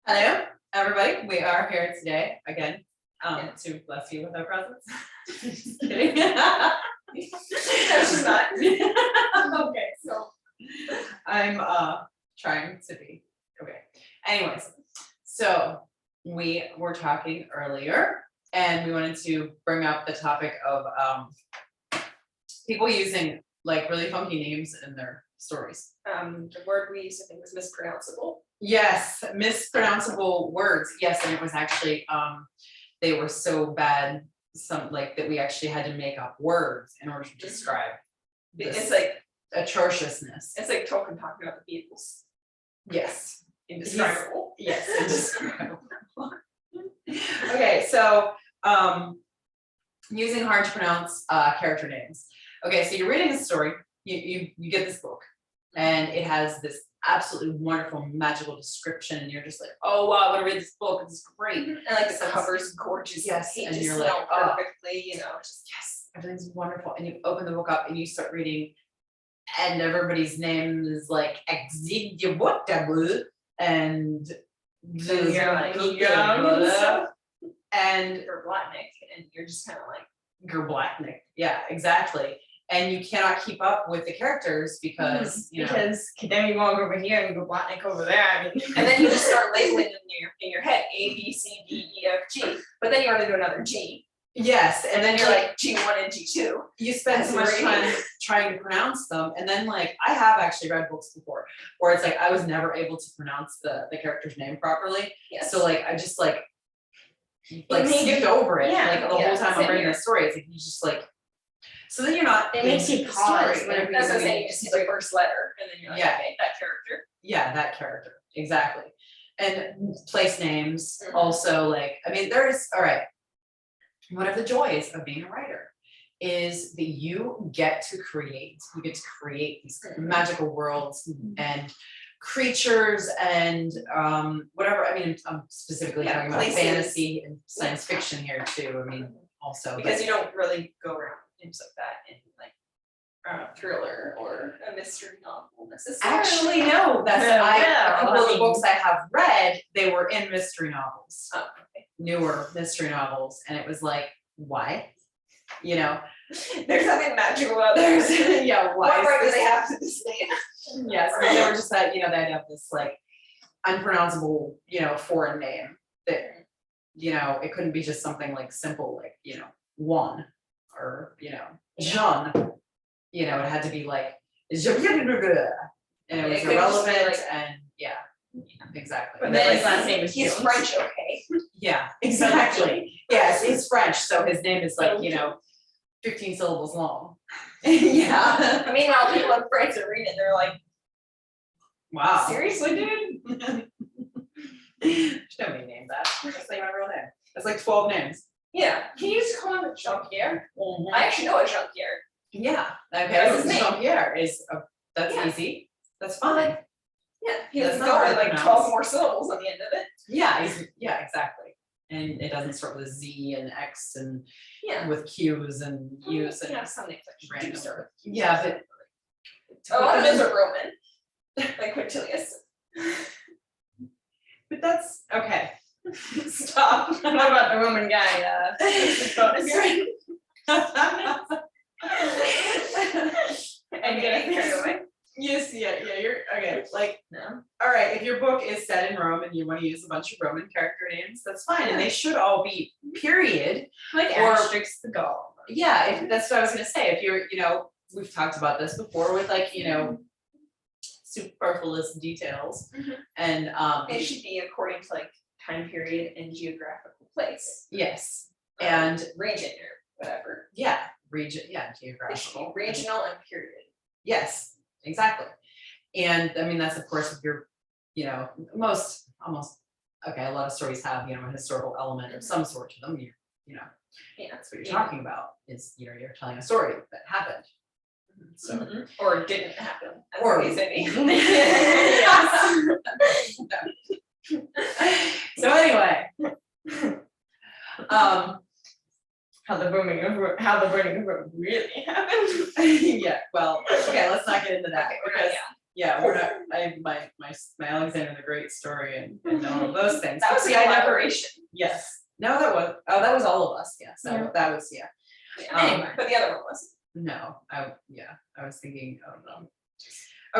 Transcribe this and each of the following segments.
Hello, everybody. We are here today again to bless you with our presence. Just kidding. No, she's not. Okay, so I'm trying to be okay. Anyways, so we were talking earlier, and we wanted to bring up the topic of people using like really funky names in their stories. The word we used, I think, was mispronounceable. Yes, mispronounceable words. Yes, and it was actually they were so bad, some like that we actually had to make up words in order to describe. It's like atrociousness. It's like Tolkien talking about the Beatles. Yes, Indescribable. Yes, indescribable. Okay, so using hard to pronounce character names. Okay, so you're reading a story. You get this book, and it has this absolutely wonderful magical description, and you're just like, oh wow, I'm gonna read this book, it's great. And like the cover's gorgeous. Yes, and and pages you're like, smell oh, perfectly, just yes, everything's wonderful. And you open the book up and you start reading, and everybody's name is like exiguotable and and Gerblatnik, and you're just kind of like Gerblatnik. Yeah, exactly. And you cannot keep up with the characters because because then you walk over here and Gerblatnik over there. I mean, and then you just start labeling in your head A, B, C, D, E, F, G. But then you run into another G. yes, And then you're like G1 and G2. You spend so much time trying to pronounce them, and then like I have actually read books before where it's like I was never able to pronounce the character's name properly. Yes. So like I just like skipped over it. Yeah, like the whole time I'm reading here. the story. It's like you just like, so then you're not. it makes you pause whenever That's what I'm you saying. You just see the first letter, and then you're like, Yeah. okay, that character. Yeah, that character, exactly. And place names also, like, I mean, there's, all right, one of the joys of being a writer is that you get to create these magical worlds and creatures and whatever. I mean, I'm specifically talking about places. fantasy and science fiction here too. I mean, also Because you don't really go around things like that in like a thriller or a mystery novel necessarily. actually no, that's a couple of the books I have read, they were in mystery novels. Oh, okay. Newer mystery novels, and it was like, why? There's something magical about There's theirs. yeah, why? Why do is they this- have to this name? Yes, they were just that, they'd have this like unpronounceable, foreign name that, it couldn't be just something like simple, like, Juan or, Jean. It had to be like, and it was It could just be irrelevant like- and exactly. But And then then, his last name is He's Jones. French, okay? yeah, exactly. Yes, he's French, so his name is like, 15 syllables long. Yeah. Meanwhile, people in France are reading it, they're like, Wow. seriously, dude? Should have named that. That's like my real name. That's like 12 names. Yeah. Can you just call him Jean-Pierre? I actually know a Jean-Pierre. Yeah. Okay. That's his name. Jean-Pierre is that's Yeah. easy. That's fine. Yeah, he That's doesn't not go hard with to like pronounce. 12 more syllables on the end of it. Yeah, exactly. And it doesn't start with a Z and X and Yeah. with Q's and U's and Yeah, some names like random. do start with. Yeah, but A lot of those are Roman, like Quintilius. but that's okay. Stop. What about the Roman guy? I'm getting carried away. Yes, yeah, you're okay. Like, No. all right, if your book is set in Rome and you want to use a bunch of Roman character names, that's fine, and they should all be period. Like Or- Asterix the Gaul. Yeah, if that's what I was gonna say. If you're, we've talked about this before with like, superfluous details, Mhm. and It should be according to like time period and geographical place. yes, and Region or whatever. yeah, region, yeah, It should be geographical. regional and period. Yes, exactly. And I mean, that's of course if you're, almost, okay, a lot of stories have, a historical element of some sort to them, Yeah. that's what you're talking about, is, you're telling a story that happened. So. Mhm. Or it didn't happen. As Or- the case may be. So anyway. How the burning of Rome really happened. Yeah, well, okay, let's not get into that Okay, we're not- because yeah. yeah, we're not, my Alexander the Great story and all of those things. That was See, a I never, collaboration. yes, no, that was all of us, yeah, so Yeah. that was, yeah. Yeah, anyway, but the other one wasn't. No, I was thinking, oh no.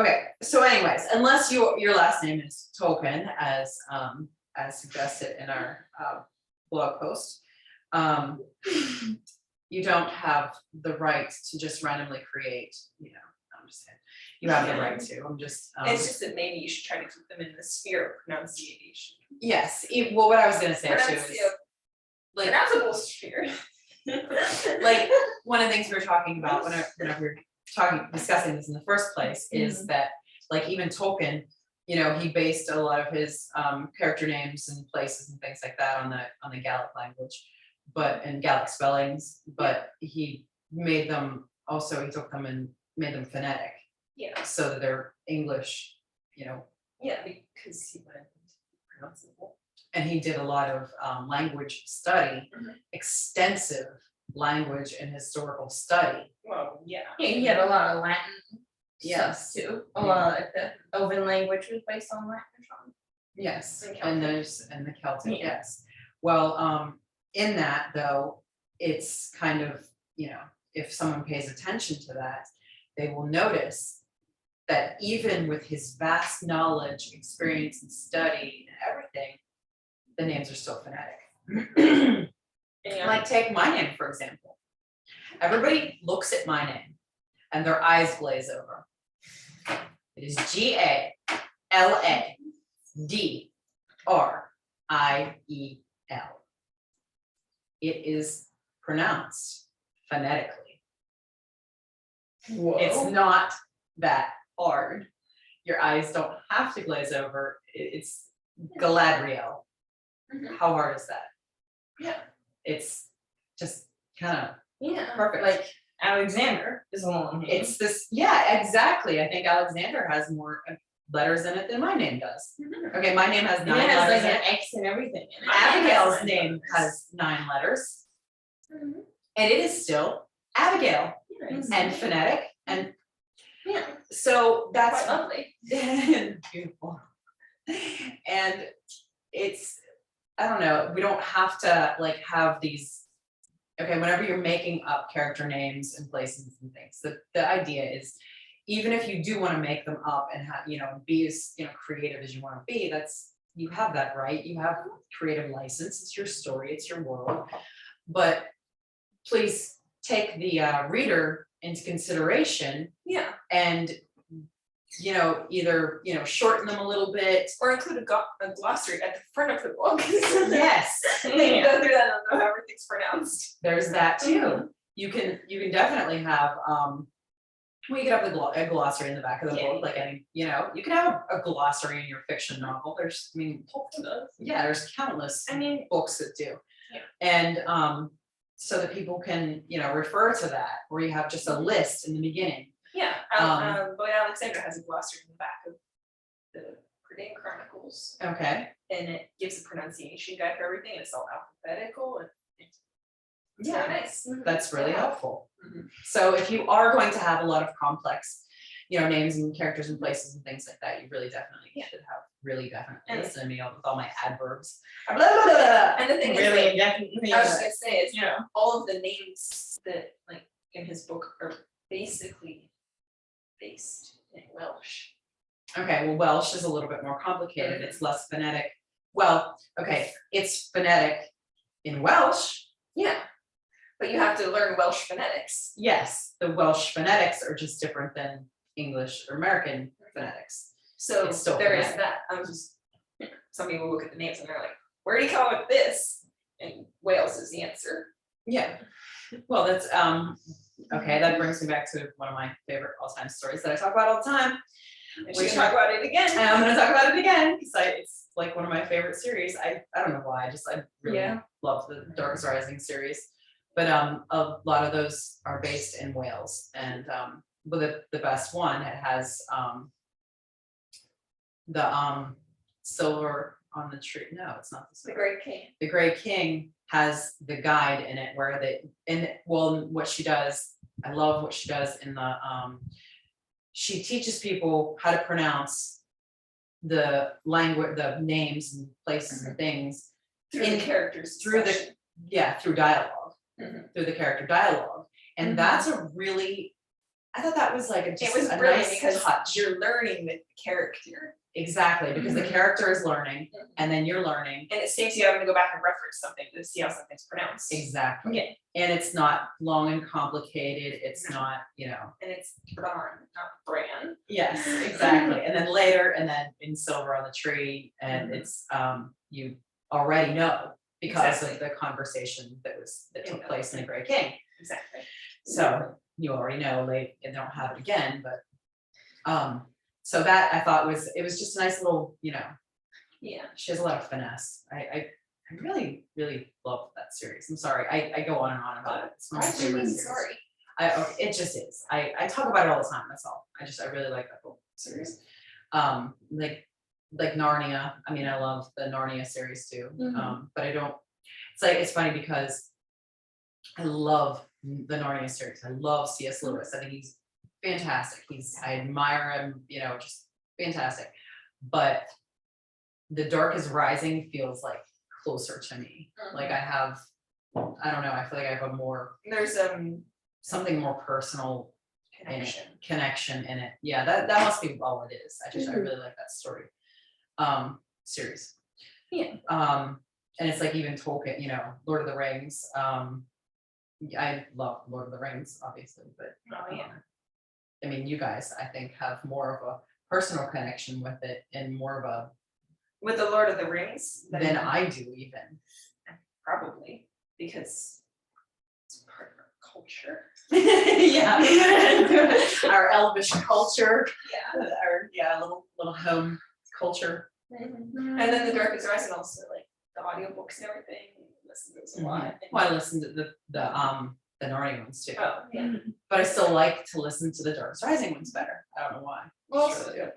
Okay, so anyways, unless your last name is Tolkien, as suggested in our blog post, you don't have the right to just randomly create, I'm just saying, you have the right to, I'm just. It's just that maybe you should try to keep them in the sphere of pronunciation. Yes, well, what I was gonna say too is, like, Pronounceable sphere. like, one of the things we were talking about whenever we were discussing this in the first place is that, like, even Tolkien, he based a lot of his character names and places and things like that on the Gaelic language, and Gaelic spellings, but he made them also, he took them and made them phonetic. Yeah. So that they're English, Yeah, because he wanted them to be pronounceable. and he did a lot of language study, Mhm. extensive language and historical study. Well, yeah. Yeah, he had a lot of Latin Yes. stuff too. A lot of like the Elven language was based on Latin or something. Yes, And and the Celtic, Yeah. yes. Well, in that though, it's kind of, if someone pays attention to that, they will notice that even with his vast knowledge, experience and study and everything, the names are still phonetic. Yeah. Like, take my name, for example. Everybody looks at my name and their eyes glaze over. It is Galadriel. It is pronounced phonetically. Whoa. It's not that hard. Your eyes don't have to glaze over. It's Galadriel. Mhm. How hard is that? Yeah. It's just kind of Yeah. perfect. Like Alexander is a long name. It's this, yeah, exactly. I think Alexander has more letters in it than my name does. Okay, my name has And 9 it has letters like in an it. X and everything in it. Abigail's name has 9 letters, Mhm. and it is still Abigail Nice. and phonetic, and Yeah, so that's quite lovely. beautiful. And it's, I don't know, we don't have to like have these, okay, whenever you're making up character names and places and things, the idea is, even if you do want to make them up and have, be as, creative as you want to be, you have that right, you have creative license, it's your story, it's your world. But please take the reader into consideration Yeah, and, either, shorten them a little bit. or include a glossary at the front of the book. Yes, They can go through that and know how everything's pronounced. there's that too. You can definitely have, well, you could have a glossary in the back of the Yeah. book, like any, you can have a glossary in your fiction novel. There's, there's countless books that do. Yeah. And so that people can, refer to that, or you have just a list in the beginning. Yeah, Boyd Alexander has a glossary in the back of the Prydain Chronicles, Okay. and it gives a pronunciation guide for everything, and it's all alphabetical, and it's Yeah, nice. that's really helpful. Mhm. So if you are going to have a lot of complex, names and characters and places and things like that, you really definitely should have And- listen to me with all my adverbs. Blah, blah, blah, blah. And the thing Really is, definitely. I was just gonna say is, Yeah. all of the names that like in his book are basically based in Welsh. Okay, well, Welsh is a little bit more complicated. It's less phonetic. Well, okay, it's phonetic in Welsh. Yeah, but you have to learn Welsh phonetics. Yes, the Welsh phonetics are just different than English or American phonetics. So It's still there is phonetic. that. I was just, some people look at the names and they're like, where do you come up with this? And Wales is the answer. Yeah, well, that's, okay, that brings me back to one of my favorite all-time stories that I talk about all the time. And Which she's talk about it again. And I'm gonna talk about it again, because it's like one of my favorite series. I don't know why, I really Yeah. love the Darkest Rising series. But a lot of those are based in Wales, and but the best one, it has the silver on the tree. No, it's not the The silver. Great King. The Great King has the guide in it where what she does, I love what she does in the she teaches people how to pronounce the language, the names and places and things Through the characters. through through dialogue, Mhm. through the character dialogue. And Mhm. that's a really, I thought that was like It just was a brilliant nice because touch. you're learning the character, Exactly, because the character is learning Mhm. and then you're learning. and it saves you having to go back and reference something to see how something's pronounced. Exactly. Yeah. And it's not long and complicated, it's No. not, you know. And it's Bran, not Bran. Yes, exactly. And then later, and then in Silver on the Tree, and Mhm. it's, you already know because of Exactly. the conversation that In took the- place in The Great King. Exactly. So you already know they don't have it again, but, so that I thought it was just a nice little, you know, Yeah. she has a lot of finesse. I really, really love that series. I'm sorry, I go on and on about it. It's one of my favorite series. Sorry. It just is. I talk about it all the time, that's all. I really like that whole series. Like Narnia, I mean, I love the Narnia series too. Mhm. But I don't, it's funny because I love the Narnia series. I love C.S. Lewis. I think he's fantastic. I admire him, you know, just fantastic. But The Dark is Rising feels like closer to me. Like I don't know, I feel like I have a more, There's something more personal connection. connection in it. Yeah, that must be all it is. I really like that story. Series. Yeah. And it's like even Tolkien, you know, Lord of the Rings. I love Lord of the Rings, obviously, but Oh, yeah. I mean, you guys, I think, have more of a personal connection with it and more of a With the Lord of the Rings. than I do even. Probably, because it's part of our culture. Yeah. Our elvish culture, Yeah. our little home culture. And then The Dark is Rising also, like, the audiobooks and everything, listen to those a lot. and- Well, I listen to the Narnia ones too, Oh, yeah. but I still like to listen to the Dark Rising ones better. I don't know why. Well, Just really do.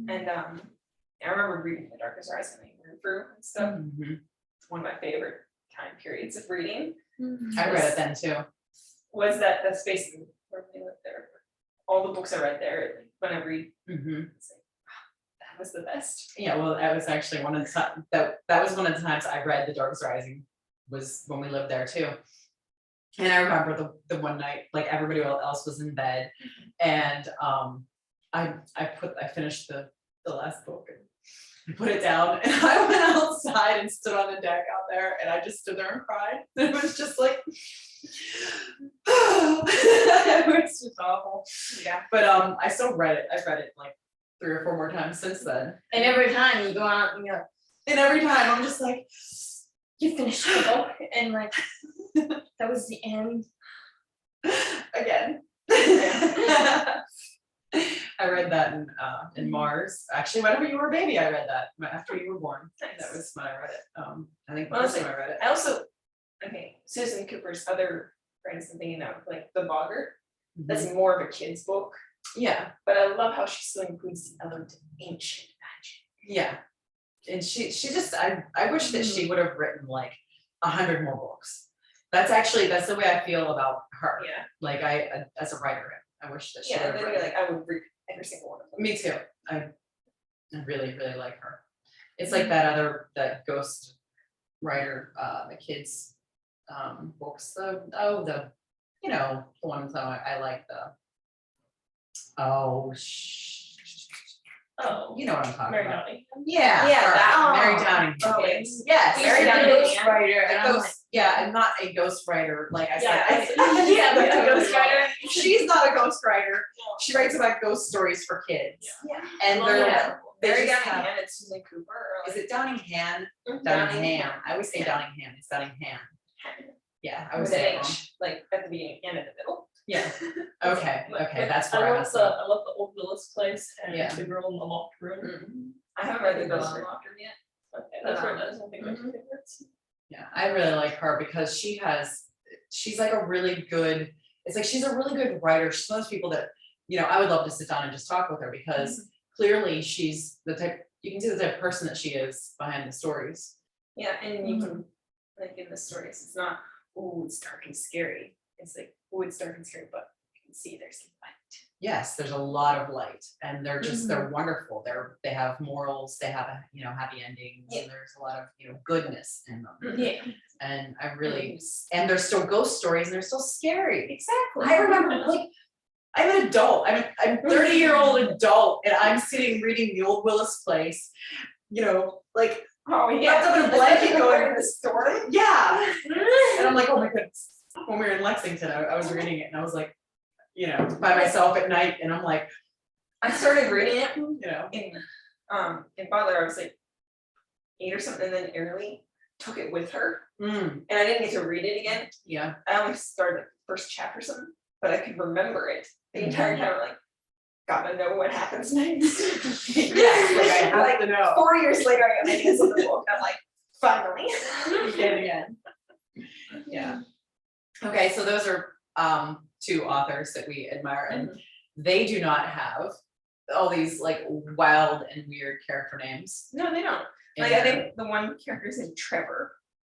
And I remember reading The Dark is Rising, like, through and stuff. Mhm. It's one of my favorite time periods of reading. I read it then too. Was that the space where we lived there. All the books I read there, when I read, Mhm. it's like, wow, that was the best. Yeah, well, that was actually one of the times that was one of the times I read The Dark Rising, was when we lived there too. And I remember the one night, like everybody else was in bed, and I finished the last book and I put it down, and I went outside and stood on the deck out there, and I just stood there and cried. It was just like it was just awful. Yeah. But I still read it. I've read it like 3 or 4 more times since then. And every time you go out and you're like, And every time I'm just like, you finished the book and like, that was the end. again. I read that in Mars. Actually, whenever you were a baby, I read that after you were born. That was when I read it. I think the Well, first it's time I read it. I also, okay, Susan Cooper's other friends I'm thinking of, like The Boggart, that's more of a kid's book, Yeah, but I love how she still includes the element of ancient magic. yeah. And she just, I wish that she would have written like 100 more books. That's the way I feel about her. Yeah. Like as a writer, I wish that she would Yeah, have and then written. you're like, I would read every single one of them. Me too. I really, really like her. It's like that ghost writer, the kids books, the ones that I like Oh. you know what I'm talking Mary about. Downing. Yeah. Yeah, her, that- Mary oh, Downing. oh, Yes. Yes. Mary You're Downing. a ghostwriter, and A I'm like, ghost, yeah, I'm not a ghostwriter, like I said. Yeah, but a ghostwriter. She's not a ghostwriter. She writes about ghost stories for kids. Yeah. And Well, they're, yeah. they Mary just Downing have- and it's Susan Cooper or is it Downingham? like Downingham. I always say Yeah. Downingham. It's Downingham. Yeah, I with always an say it wrong. H, like at the beginning and in the middle. Yeah. Okay. Okay. That's I where I love messed the up. Old Willis place and Yeah. The Girl in the Locked Room. I haven't read The Girl Those in are- the Locked Room yet. Okay, that's Um, right. That's one thing my two favorites. Yeah, I really like her because she's like a really good. It's like she's a really good writer. She's one of those people that I would love to sit down and just talk with her because clearly she's the type. You can see the type of person that she is behind the stories. Yeah, and you can, like in the stories, it's not, oh, it's dark and scary. It's like, oh, it's dark and scary, but you can see there's light. yes, there's a lot of light, and they're just, they're wonderful. They have morals, they have, happy endings, Yeah. and there's a lot of, goodness in them. Yeah. And I really, and there's still ghost stories, and they're still scary. Exactly. I remember, like, I'm an adult, I'm 30-year-old adult, and I'm sitting reading The Old Willis Place, like, Oh, yeah. wrapped up in a blanket going, in the storm. yeah. And I'm like, oh my goodness, when we were in Lexington, I was reading it, and I was like, by myself at night, and I'm like, I started reading it in Butler. I was like 8 or something, and then Airly took it with her, and I didn't get to read it again. yeah. I only started the first chapter or something, but I could remember it the entire time. I'm like, gotta know what happens next. Yeah, like I have Like, to know. 4 years later, I got my hands on the book. I'm like, finally. Again. Yeah. Okay, so those are 2 authors that we admire, and they do not have all these like wild and weird character names. No, they don't. in Like, I there. think the one character is named Trevor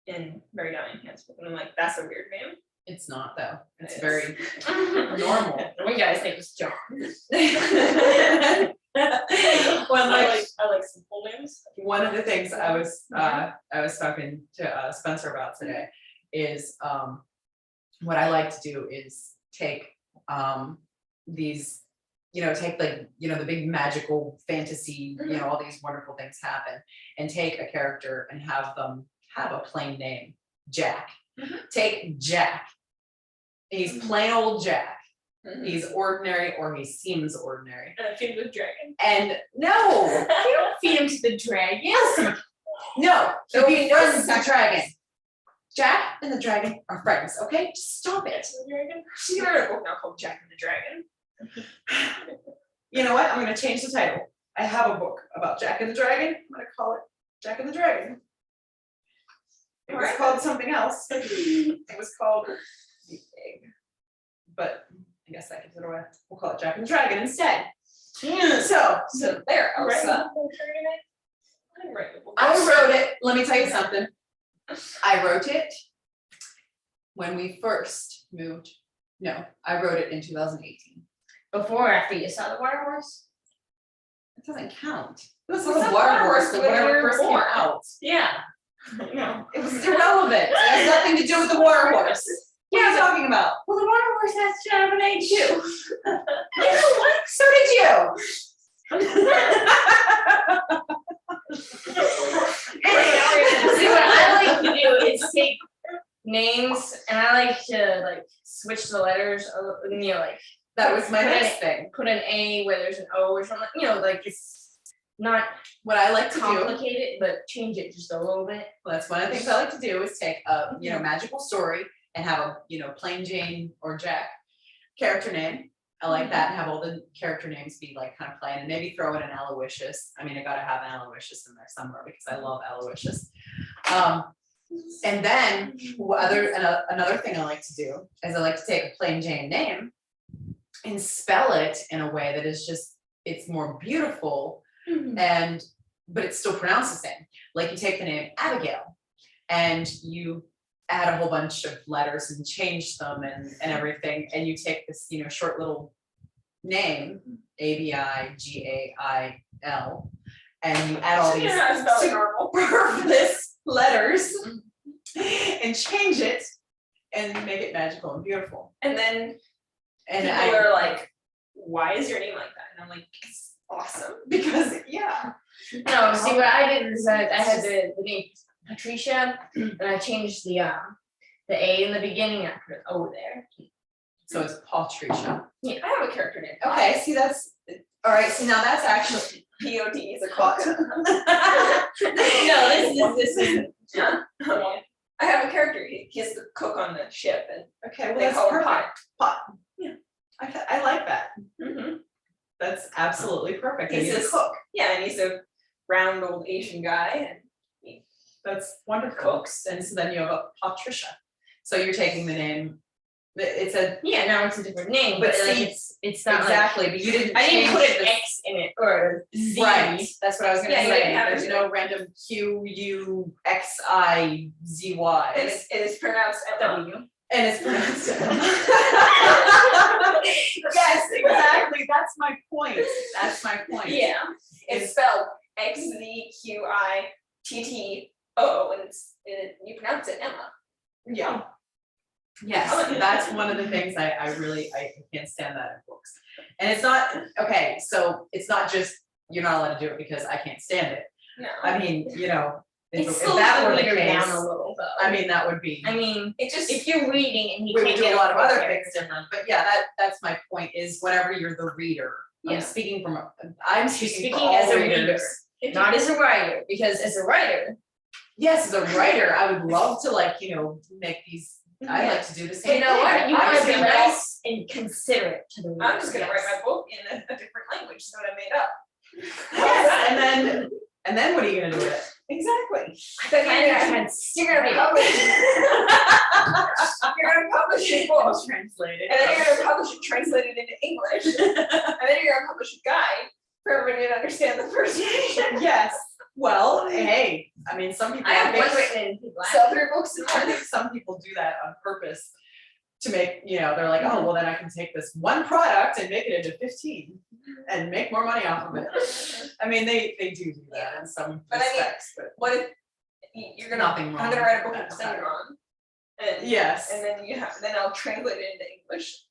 in Mary Diane Hansbook, and I'm like, that's a weird name. It's not though. It's It is. very normal. One guy's name was John. Well, like I like simple names. one of the things I was talking to Spencer about today is what I like to do is take these, take like, the big magical fantasy, all these wonderful things happen, and take a character and have them have a plain name. Jack. Take Jack. He's plain old Jack. He's ordinary, or he seems ordinary. And I feed with dragon. And no, You don't feed him to the dragon. no, So he'll he be knows friends with the dragon. Jack and the dragon are friends, okay? Just stop it. The dragon. She's gonna write a book now called Jack and the Dragon. You know what? I'm gonna change the title. I have a book about Jack and the Dragon. I'm gonna call it Jack and the Dragon. It was Alright. called something else. It was called The Egg. But I guess that gives it away. We'll call it Jack and the Dragon instead. So there, Elsa. I'm right. Well, I wrote it, let me tell you something. I wrote it when we first moved. No, I wrote it in 2018. Before or after you saw the water horse? It doesn't count. It was It's the a water water horse, horse the when water you were first came born. out. Yeah. No. It was irrelevant. It has nothing to do with the water horse. What are you talking about? Well, the water horse has to have an age too. You know what? So did you. See, what I like to do is take names and I like to like switch the letters, like That was my Put it- next thing. put an A where there's an O or something, like it's not What I like to do, complicated, but change it just a little bit. that's one of the things I like to do is take a, magical story and have a, plain Jane or Jack character name. I like that, and have all the character names be like kind of plain, and maybe throw in an Aloysius. I mean, I gotta have an Aloysius in there somewhere because I love Aloysius. And then another thing I like to do is I like to take a plain Jane name and spell it in a way that is just, it's more beautiful, but it's still pronounced the same. Like you take the name Abigail and you add a whole bunch of letters and change them and everything, and you take this, short little name, Abigail, and you add all these superfluous letters and change it and make it magical and beautiful. And then And people are like, why is your name like that? And I'm like, it's awesome. because yeah. No, see what I did is that I had the name Patricia, and I changed the A in the beginning, I put an O there. So it's Patricia. I have a character name. Okay, see that's, all right, see now that's actually. POD is a clock. No, this is Yeah. I have a character. He's the cook on the ship, and Okay, well they that's call him perfect. Pot. I like that. Mhm. That's absolutely perfect. And He's a cook. Yeah, and he's a round old Asian guy, and That's wonderful. And so then you have a Patricia. So you're taking the name, it's a, now it's a different name, But but like see, it's not like exactly, but you didn't I didn't put change an the- X in it or a Z. Right, that's what I was gonna Yeah, you say, didn't have there's it. no random QUXIZY. it is pronounced W. And it's pronounced Yes, exactly, that's my point, that's my point. Yeah, it's spelled Xzquitto, and you pronounce it Emma. Yeah. Yes, that's one of the things I can't stand that in books. And it's not, okay, so it's not just, you're not allowed to do it because I can't stand it. No, I mean, you know, if It that were slows the the reader case, down a little though. I mean, that would be, I mean, it just, if you're reading and you we would can't do get a lot of over other it, things different, but yeah, that's my point, is whenever you're the reader. Yeah. I'm speaking for speaking all as a readers. reader, not as a writer, because as a writer, Yes, as a writer, I would love to make these, I like to do the you same thing. know what, you I'm wanna just be gonna nice and considerate to the reader. I'm just gonna write yes. my book in a different language, so what I made up. Yes, and then what are you gonna do with it? Exactly. Then you're gonna publish You're gonna publish a book, Translated. and then you're gonna publish it translated into English, and then you're gonna publish a guide for everybody to understand the first version. Yes, well, hey, I mean, some people. I have make- one written in black. Sell 3 books in I think some people do that on purpose to make, they're like, oh, well, then I can take this one product and make it into 15 and make more money off of it. I mean, they do that in some But I mean, respects, but What if you're gonna, nothing I'm wrong gonna write a book with in that. Cinnamon, and yes. and then then I'll translate it into English,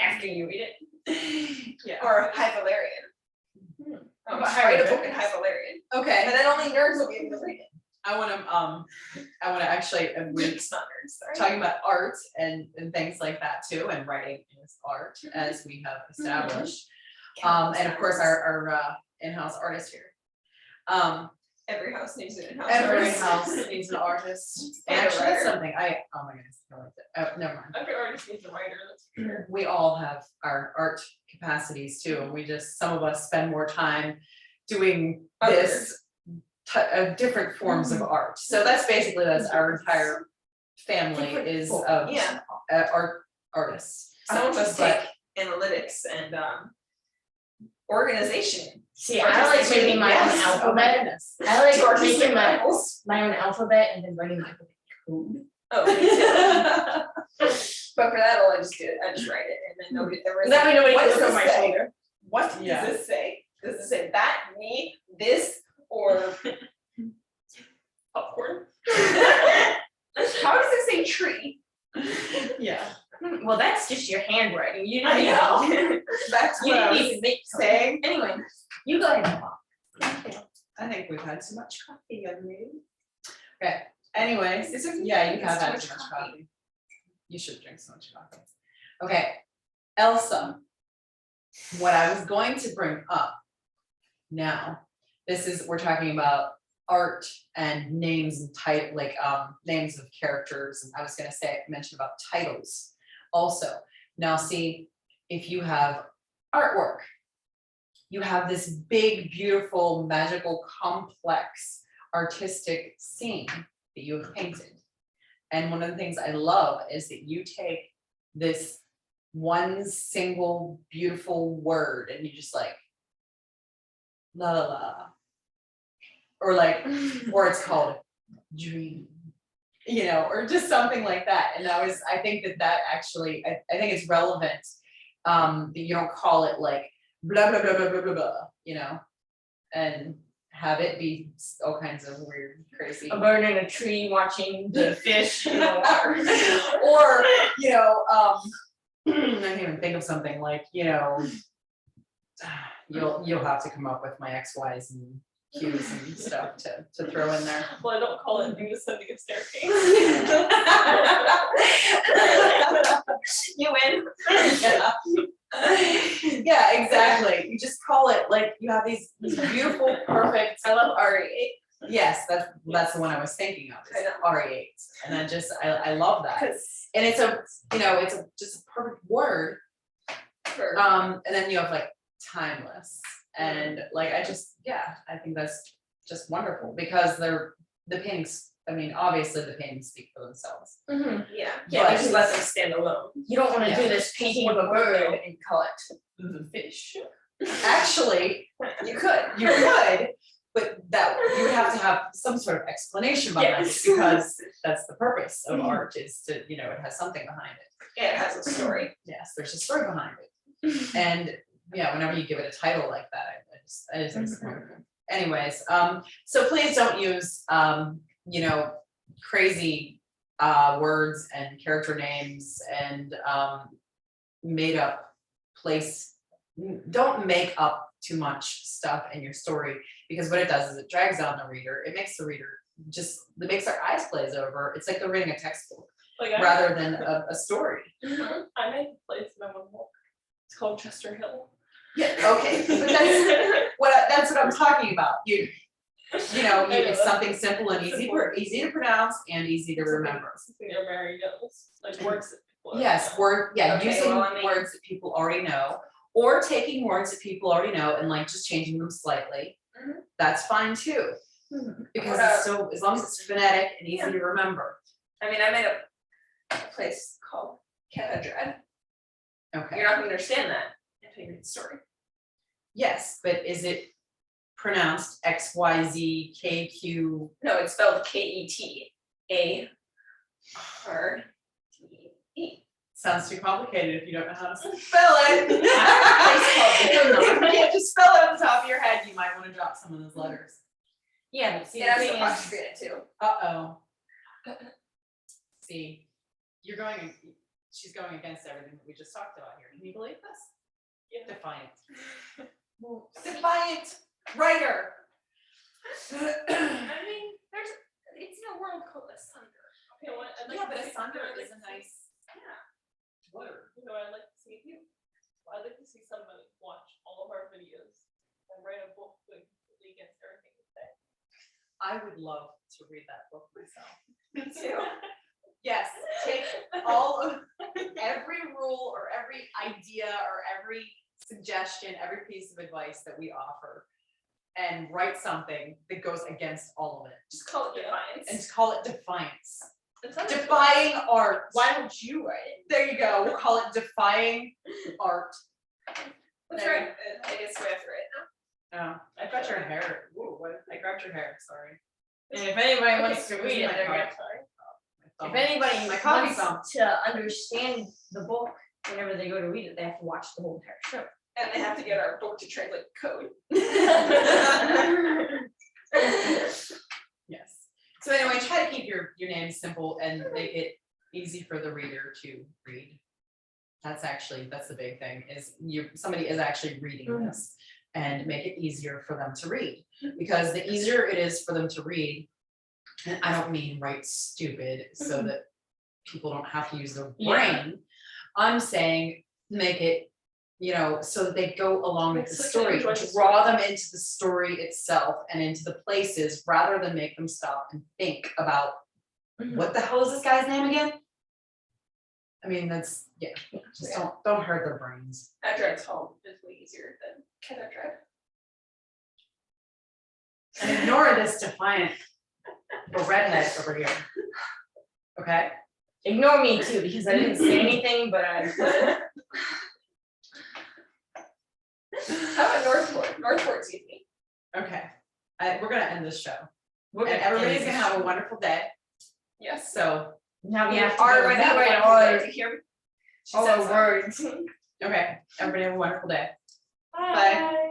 After you read it. Yeah. or High Valerian. About Write a High book in High Valerian, Okay, and then only nerds will be able to read it. I wanna actually, we're It's not nerds, sorry. talking about art and things like that too, and writing is art, as we have established. And of course, our in-house artist here. Every house needs an in-house Every artist. house needs an artist. And a Actually, that's writer. something oh my goodness, I liked it. Oh, never mind. Every artist needs a writer, that's for sure. We all have our art capacities too, and some of us spend more time doing this different forms of art. So that's our entire family Different is form, of yeah. artists. Some of us But- take analytics and organization. See, I like making my own Yes, oh my alphabet. goodness. I like Artistic making levels. my own alphabet and then writing my book code. Oh, me too. But for that, I just write it, and then nobody, That way nobody what can does look this on my say? shoulder. What does Yeah. this say? Does it say that, me, this, or Popcorn. how does it say tree? Yeah, Well, that's just your handwriting. You I didn't know. even, That's you what I didn't was even make saying. Anyway, you go ahead and talk. I think we've had too much coffee, young lady. Okay, anyways, Is it- yeah, you it's have too had much too much coffee. coffee. You should drink so much coffee. Okay, Elsa. What I was going to bring up now, we're talking about art and names and names of characters, and I was gonna mention about titles also. Now, see, if you have artwork, you have this big, beautiful, magical, complex, artistic scene that you have painted. And one of the things I love is that you take this one single beautiful word and you just la la la. Or it's called dream, or just something like that. And I think that actually, I think it's relevant, that you don't call it like blah, blah, blah, blah, blah, blah, blah, and have it be all kinds of weird, crazy. A bird in a tree watching the fish in the water. Or, I can't even think of something like, you'll have to come up with my X, Y's and Q's and stuff to throw in there. Well, I don't call it the ascending a staircase. You win. Yeah, exactly. You just call it, you have these beautiful, perfect. I love RE8. Yes, that's the one I was thinking of, is RE8. And I love that. And it's just a perfect word. And then you have timeless. And I think that's just wonderful, because the paintings, obviously the paintings speak for themselves. Yeah. Yeah, But- just let them stand alone. You don't wanna do this painting of a bird and call it the fish. Actually, you could, but that you would have to have some sort of explanation behind it, Yes. because that's the purpose of Mhm. art, is to, it has something behind it. Yeah, it has a story. Yes, there's a story behind it. And yeah, whenever you give it a title like that, I just think it's wonderful. Anyways, so please don't use, crazy words and character names and made up place. Don't make up too much stuff in your story, because what it does is it drags down the reader. It makes the reader it makes their eyes glaze over. It's like they're reading a textbook Like rather than a story. I made a place in my one book. It's called Chester Hill. Yeah, okay, but that's what I'm talking about. It's something simple and easy to pronounce and easy to remember. Something that Mary knows, like words that people. Yes, Okay, using well, I mean- words that people already know, or taking words that people already know and like just changing them slightly. Mhm. That's fine too, because What it's still, as long as it's phonetic and easy to remember. I mean, I made a place called Galadriel. Okay, You're not gonna understand that until you read the story. yes, but is it pronounced XYZKQ? No, it's spelled KETARDE. Sounds too complicated if you don't know how to spell it. called You can't just spell it on the top of your head, you might wanna drop some of those letters. Yeah, but see, It the has thing the is, apostrophe in it too. Uh-oh. See, she's going against everything that we just talked about here. Can you believe this? Yeah. Defiant. Defiant writer. I mean, it's in a world called Asunder. You know what? I'd like Yeah, to but see- asunder I'd like is a to see- nice word. You know, I'd like to see you. I'd like to see somebody watch all of our videos and write a book going completely against everything we say. I would love to read that book myself. Me too. Yes, take all of every rule or every idea or every suggestion, every piece of advice that we offer, and write something that goes against all of it. Just call it Yeah. Defiance. And call it defiance. It's not Defying art. why don't you write it? There you go. We'll call it defying art. Let's There write. I guess we have to write now. Oh, I got your hair. Ooh, what? I grabbed your hair. Sorry. And if anybody wants to Okay, read it, my they're card. gonna. Sorry. My If thumb. anybody My coffee wants to understand the book, whenever they go to read it, they have to watch the whole entire show. And they have to get our book to translate code. Yes. So anyway, try to keep your name simple and make it easy for the reader to read. That's the big thing, is somebody is actually reading this, and make it easier for them to read. Because the easier it is for them to read, and I don't mean write stupid so that people don't have to use their brain. I'm saying make it, so that they go along with Make the such an story, enjoyable draw them into the story itself and into the places, rather than make them stop and think about what the hell is this guy's name again? I mean, just don't hurt their brains. Adred's home is way easier than Galadriel. And ignore this defiant redhead over here. Okay? Ignore me too, because I didn't say anything, but I. How about Northport? Northport's easy. Okay. We're gonna end this show. We're And everybody's gonna have a wonderful day. Yes. So, Now we have to Or go when that rewrite one to hear. She all said the so. words. okay, everybody have a wonderful day. Bye.